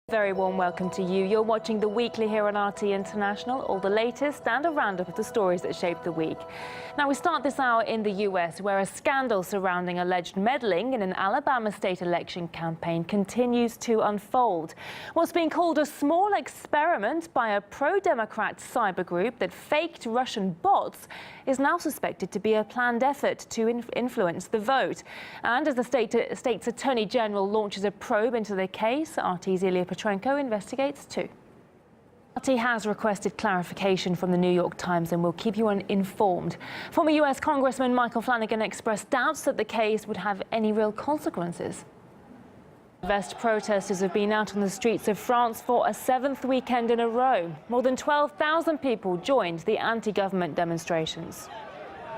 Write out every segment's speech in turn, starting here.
Very warm welcome to you. You're watching The Weekly here on RT International, all the latest and a roundup of the stories that shaped the week. Now we start this hour in the US, where a scandal surrounding alleged meddling in an Alabama state election campaign continues to unfold. What's being called a small experiment by a pro-Democrat cyber group that faked Russian bots is now suspected to be a planned effort to influence the vote. And as the state's attorney general launches a probe into the case, RT's Ilya Petrenko investigates too. RT has requested clarification from the New York Times and will keep you informed. Former US Congressman Michael Flanagan expressed doubts that the case would have any real consequences. Vest protesters have been out on the streets of France for a seventh weekend in a row. More than 12,000 people joined the anti-government demonstrations.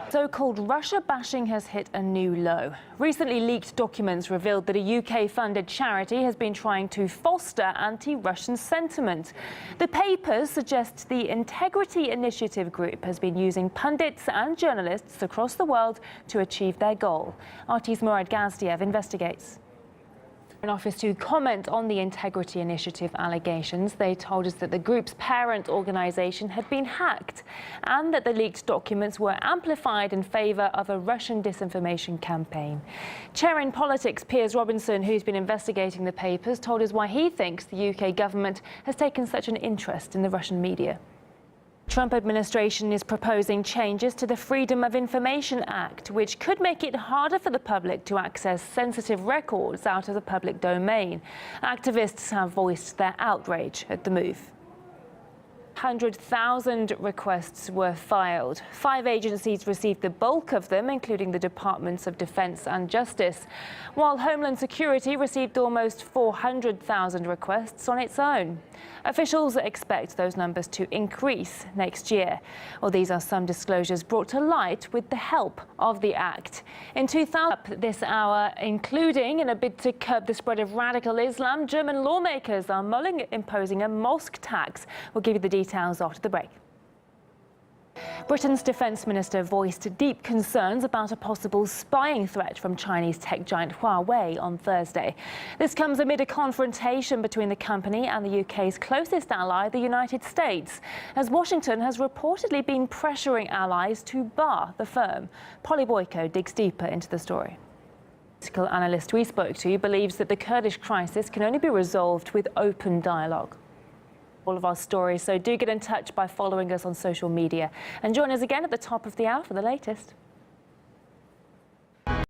So-called Russia bashing has hit a new low. Recently leaked documents revealed that a UK-funded charity has been trying to foster anti-Russian sentiment. The papers suggest the Integrity Initiative group has been using pundits and journalists across the world to achieve their goal. RT's Murad Gazdiev investigates. In office to comment on the Integrity Initiative allegations, they told us that the group's parent organisation had been hacked and that the leaked documents were amplified in favour of a Russian disinformation campaign. Chair in Politics Piers Robinson, who's been investigating the papers, told us why he thinks the UK government has taken such an interest in the Russian media. The Trump administration is proposing changes to the Freedom of Information Act, which could make it harder for the public to access sensitive records out of the public domain. Activists have voiced their outrage at the move. 100,000 requests were filed. 5 agencies received the bulk of them, including the Departments of Defense and Justice, while Homeland Security received almost 400,000 requests on its own. Officials expect those numbers to increase next year. Well, these are some disclosures brought to light with the help of the Act. In 2000, this hour, including in a bid to curb the spread of radical Islam, German lawmakers are mulling imposing a mosque tax. We'll give you the details after the break. Britain's defence minister voiced deep concerns about a possible spying threat from Chinese tech giant Huawei on Thursday. This comes amid a confrontation between the company and the UK's closest ally, the United States, as Washington has reportedly been pressuring allies to bar the firm. Polly Boyko digs deeper into the story. The political analyst we spoke to believes that the Kurdish crisis can only be resolved with open dialogue. All of our stories, so do get in touch by following us on social media and join us again at the top of the hour for the latest.